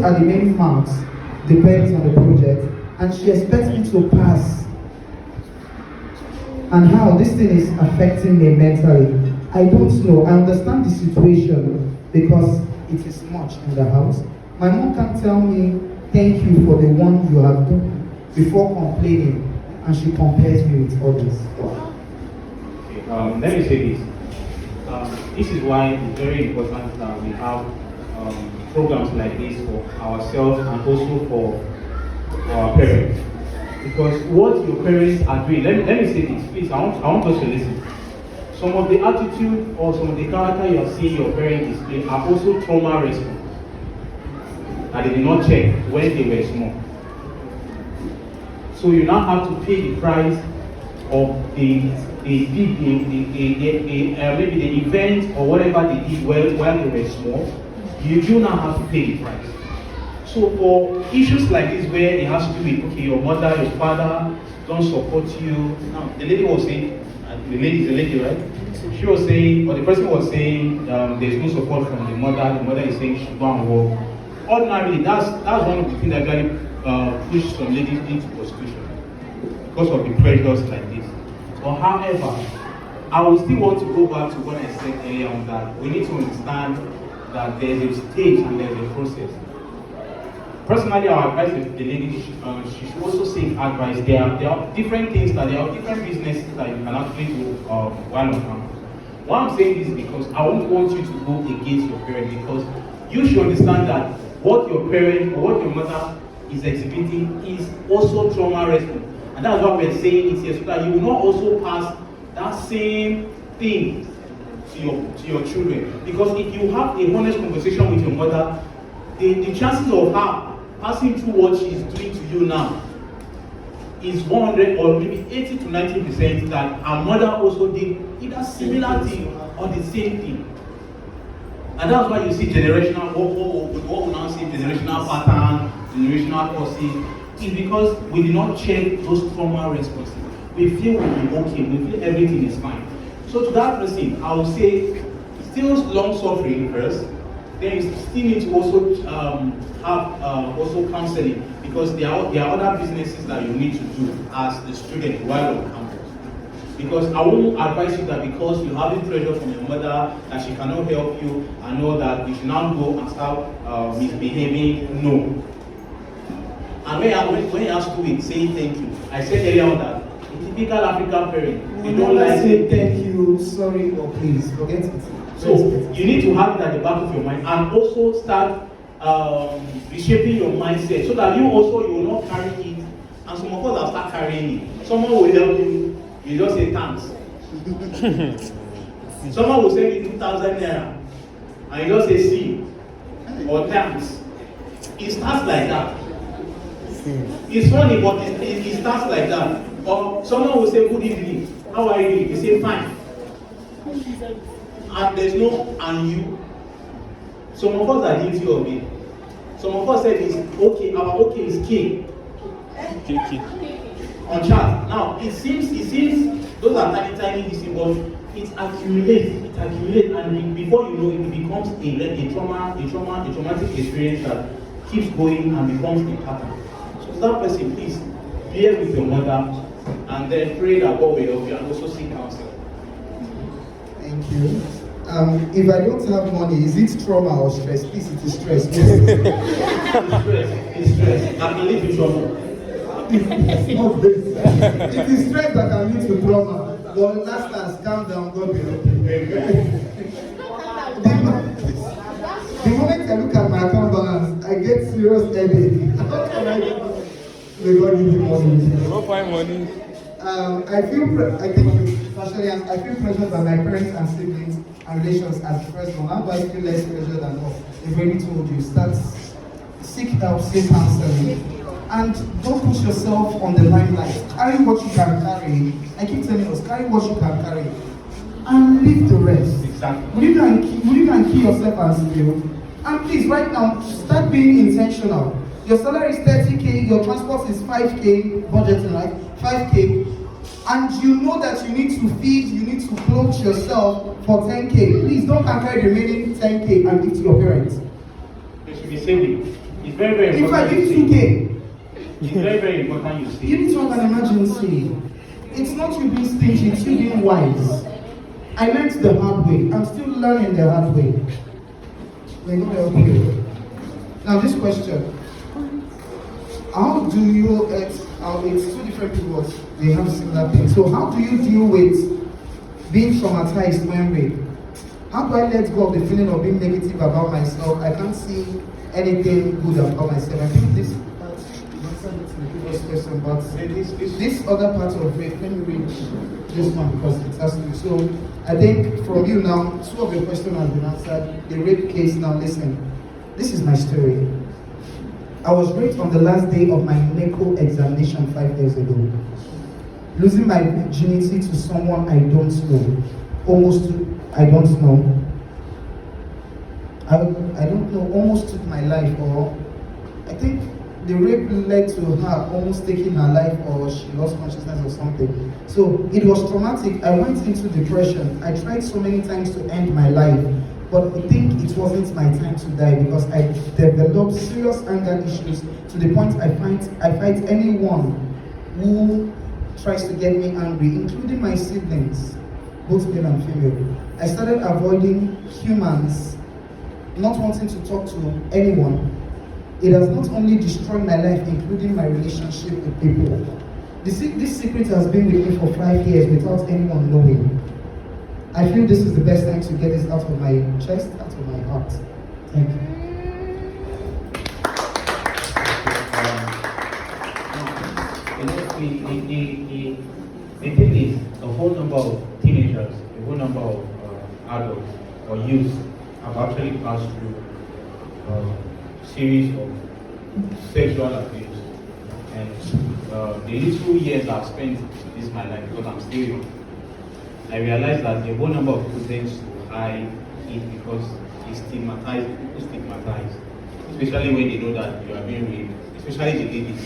What are the main marks depends on the project, and she expects me to pass. And how this thing is affecting me mentally, I don't know. I understand the situation because it is much in the house. My mom can tell me, thank you for the one you have done before complaining, and she compares me with others. Okay, let me say this. This is why it's very important that we have programs like this for ourselves and also for our parents. Because what your parents are doing, let me say this, please, I want us to listen. Some of the attitude or some of the character you are seeing your parents display are also trauma response that they did not check when they were small. So you now have to pay the price of maybe the event or whatever they did while they were small. You do now have to pay the price. So for issues like this where it has to do with, okay, your mother, your father don't support you. Now, the lady was saying, the lady, right? She was saying, or the person was saying, there's no support from the mother is saying she should go and work. Ordinarily, that's one of the things that really push some ladies into prostitution because of the pressures like this. But however, I would still want to go back to what I said earlier on that we need to understand that there's a stage and there's a process. Personally, our advice to the lady, she should also seek advice. There are different things there are different businesses that you can actually do while on campus. Why I'm saying this is because I won't want you to go against your parents, because you should understand that what your parent or what your mother is exhibiting is also trauma response. And that's why we're saying it here, so that you will not also pass that same thing to your children. Because if you have a honest conversation with your mother, the chances of her passing through what she is doing to you now is 100 or maybe 80 to 90% that her mother also did either similar thing or the same thing. And that's why you see generational, what we now see generational pattern, generational causes, is because we did not check those trauma responses. We feel we'll be okay, we feel everything is fine. So to that person, I would say, still long suffering first, then you still need to also have also counseling, because there are other businesses that you need to do as a student while on campus. Because I won't advise you that because you have pressure from your mother that she cannot help you and know that you should now go and start misbehaving. No. And when you ask to it, say thank you. I said earlier on that a typical African parent, you don't like say thank you, sorry, or please, forget it. So you need to have it at the back of your mind and also start reshaping your mindset so that you will not carry it, and some of us will start carrying it. Someone will help you, you just say thanks. Someone will send you 2,000 naira and you just say see or thanks. It starts like that. It's funny, but it starts like that. Or someone will say good evening, how are you? You say fine. And there's no and you. Some of us are guilty of it. Some of us said it's okay, our okay is K. On chat. Now it seems those are tiny things, but it accumulates, and before you know it becomes a traumatic experience that keeps going and becomes a pattern. So that person, please bear with your mother and then pray that God will help you and also seek counsel. Thank you. If I don't have money, is it trauma or stress? Please, it is stress. It's stress. That can lead to trauma. It is stress that can lead to trauma. But last, calm down, God will help you. The moment I look at my account balance, I get serious headache. May God give you money. Go find money. I feel pressured by my parents and siblings and relations as the first one. How do I feel less pressure than us? They've already told you. Seek help, seek counseling. And don't push yourself on the limelight. Carry what you can carry. I keep telling us, carry what you can carry. And leave the rest. Exactly. Will you can kill yourself and steal? And please, right now, start being intentional. Your salary is 30K, your transport is 5K, budgeting, right? 5K. And you know that you need to feed, you need to clothe yourself for 10K. Please don't carry the remaining 10K and give to your parents. You should be saving. It's very, very In fact, important. if you gay, It's very, very important you say. you need to have an emergency. It's not you being stingy, it's you being wise. I learned the hard way. I'm still learning the hard way. May God help you. Now this question. How do you, it's two different people, they have similar things. So how do you deal with being traumatized when raped? How do I let go of the feeling of being negative about myself? I can't see anything good about myself. I think this answered it in the previous question, but this other part of it, let me read this one because it has to be. So I think from you now, two of your questions have been answered. The rape case, now listen. This is my story. I was raped on the last day of my NECO examination 5 years ago. Losing my virginity to someone I don't know. I don't know. I don't know, almost took my life, or I think the rape led to her almost taking her life, or she lost consciousness or something. So it was traumatic. I went into depression. I tried so many times to end my life, but I think it wasn't my time to die because I developed serious anger issues to the point I fight anyone who tries to get me angry, including my siblings, both male and female. I started avoiding humans, not wanting to talk to anyone. It has not only destroyed my life, including my relationship with people. This secret has been with me for 5 years without anyone knowing. I feel this is the best time to get this out of my chest, out of my heart. Thank you. The thing is, a whole number of teenagers, a whole number of adults or youth have actually passed through a series of sexual abuse. And the little years I've spent in my life, because I'm still young, I realized that a whole number of people tend to hide it because it's stigmatized, people stigmatize, especially when they know that you are being raped, especially the ladies.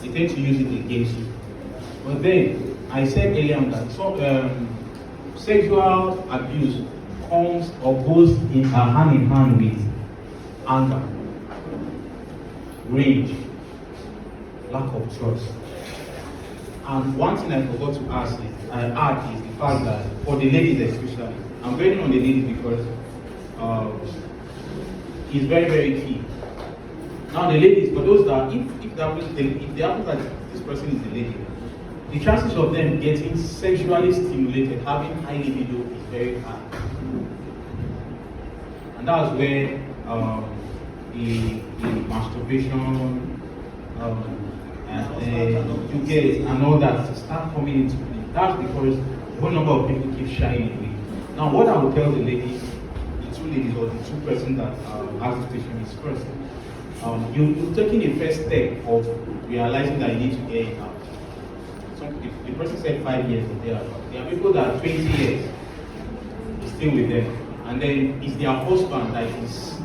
They tend to use it against you. But then, I said earlier on that sexual abuse comes or goes hand in hand with anger, rage, lack of trust. And one thing I forgot to add is the fact that for the ladies especially, I'm going on the ladies because it's very, very key. Now the ladies, for those that if they happen that this person is a lady, the chances of them getting sexually stimulated, having high libido is very high. And that's where the masturbation you get it and all that start coming into play. That's because a whole number of people keep shying away. Now what I will tell the ladies, the two ladies or the two persons that ask the question is first, you're taking the first step of realizing that you need to get it out. So the person said 5 years or thereabout. There are people that are 20 years still with them, and then it's their husband that is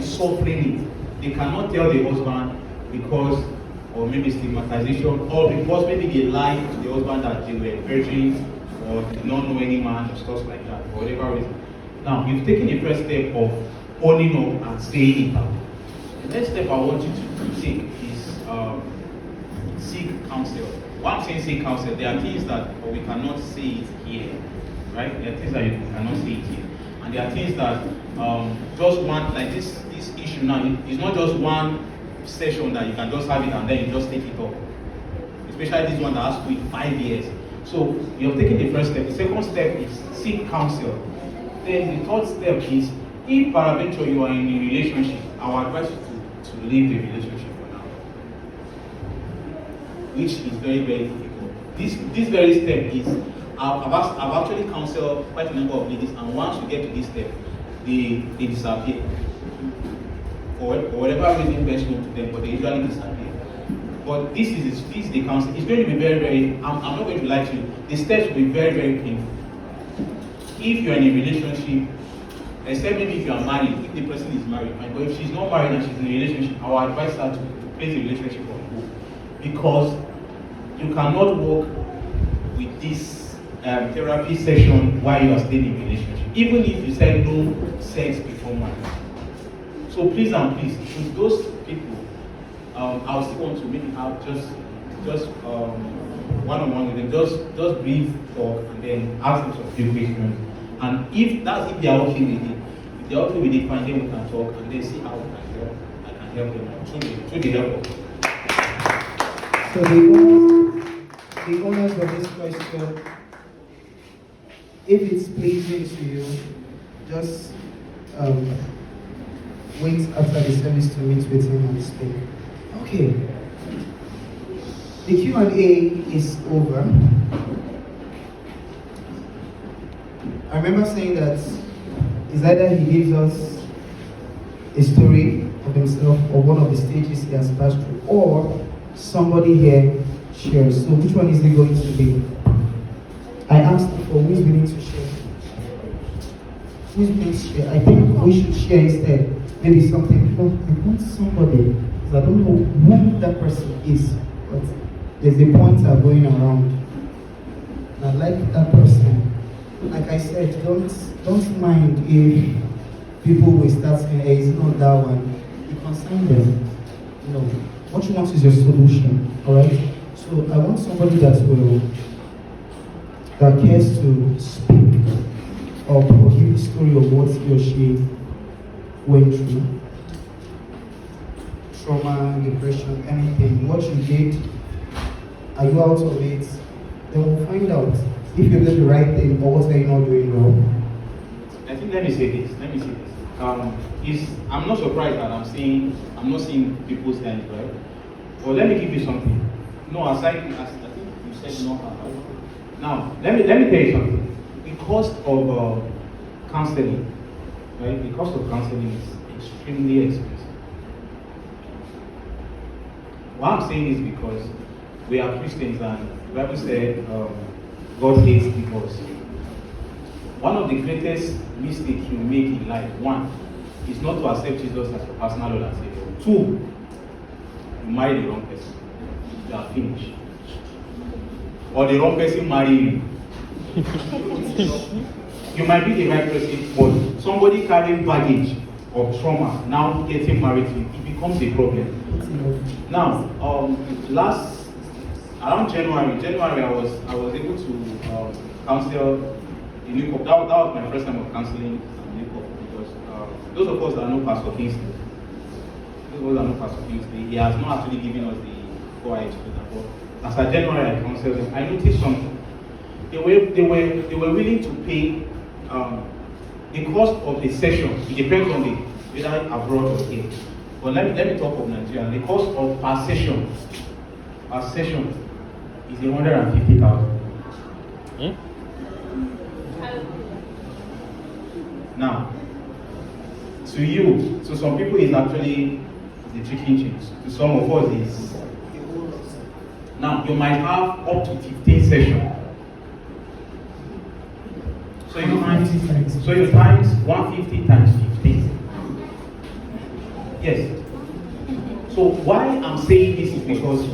suffering it. They cannot tell the husband because, or maybe stigmatization, or because maybe they lied to the husband that they were virgins or did not know any man or stuff like that, for whatever reason. Now, you've taken the first step of owning up and saying it out. The next step I want you to take is seek counsel. When I'm saying seek counsel, there are things that we cannot say it here, right? There are things that you cannot say it here. And there are things that just one, like this issue now, it's not just one session that you can just have it and then you just take it off. Especially this one that has to be 5 years. So you have taken the first step. The second step is seek counsel. Then the third step is, if peradventure you are in a relationship, I would advise you to leave the relationship for now. Which is very, very difficult. This very step is, I've actually counseled quite a number of ladies, and once you get to this step, they disappear. For whatever reason best known to them, but they usually disappear. But this is the counsel. It's going to be very, very, I'm not going to lie to you, the steps will be very, very painful. If you're in a relationship, except maybe if you are married, if the person is married, fine. But if she's not married and she's in a relationship, I will advise her to place the relationship on hold. Because you cannot work with this therapy session while you are still in a relationship. Even if you said no sex before marriage. So please and please, with those people, I still want to maybe have just one-on-one with them, just brief talk, and then ask them some few questions. And if they are okay with it, if they are okay with it, fine, then we can talk and then see how I can help them through the help of. So the owners of this question, if it's pleasing to you, just wait after the service to meet with him and speak. Okay. The Q&A is over. I remember saying that it's either he gives us a story of himself or one of the stages he has passed through, or somebody here shares. So which one is it going to be? I asked for who is willing to share. Who is willing to share? I think we should share instead. Maybe something, because I want somebody, because I don't know who that person is, but there's a pointer going around. And I like that person. Like I said, don't mind if people will start saying, hey, it's not that one. You consign them. You know, what you want is your solution. Alright? So I want somebody that cares to speak or give the story of what he or she went through. Trauma, depression, anything. What you did, are you out of it? Then we'll find out if you did the right thing or what are you not doing wrong. I think let me say this. I'm not surprised that I'm not seeing people's hands, right? But let me give you something. No, I think you said no. Now, let me tell you something. The cost of counseling, right? The cost of counseling is extremely expensive. What I'm saying is because we are Christians and the Bible said God hates divorce. One of the greatest mistakes you make in life, one, is not to accept Jesus as your personal Lord and Savior. Two, you marry the wrong person. You are finished. Or the wrong person marry you. You might be the right person, but somebody carrying baggage of trauma now getting married to you, it becomes a problem. Now, around January, I was able to counsel a new couple. That was my first time of counseling a new couple because those of us that know Pastor Kingsley, he has not actually given us the go-ahead to do that. But as of January, I counseled them. I noticed something. They were willing to pay the cost of the session. It depends on whether abroad or here. But let me talk of Nigeria. The cost of per session is 150,000. Now, to some people it's actually the chicken change. To some of us is. Now, you might have up to 15 sessions. So you times 150 times 15. Yes. So why I'm saying this is because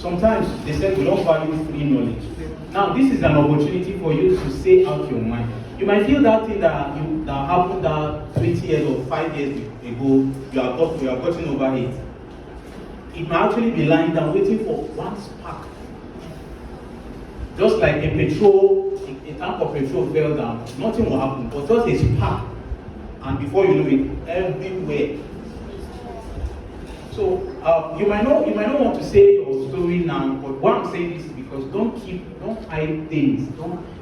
sometimes they say we don't value free knowledge. Now this is an opportunity for you to say out your mind. You might feel that thing that happened that 20 years or 5 years ago, you are gotten over it. It might actually be lying down waiting for one spark. Just like a tank of petrol fell down, nothing will happen, but just a spark. And before you know it, everywhere. So you might not want to say your story now, but what I'm saying is because don't hide things.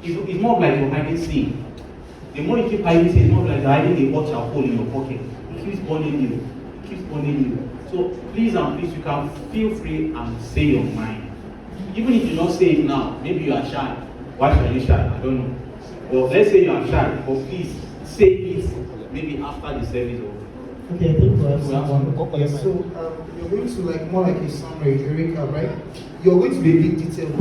It's more like you're hiding sin. The more you keep hiding sin, it's more like you're hiding a hot charcoal in your pocket. It keeps burning you. So please and please, you can feel free and say your mind. Even if you don't say it now, maybe you are shy. Why should you shy? I don't know. Or let's say you are shy, but please say it maybe after the service over. Okay, I think we have one. Yes, so you're going to more like a summary, Erika, right? You're going to be a bit detailed,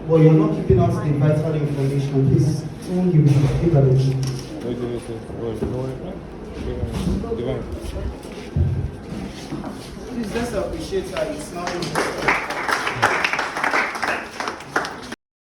but you're not keeping out the vital information. Please, someone give it. Please, let's appreciate her. It's now.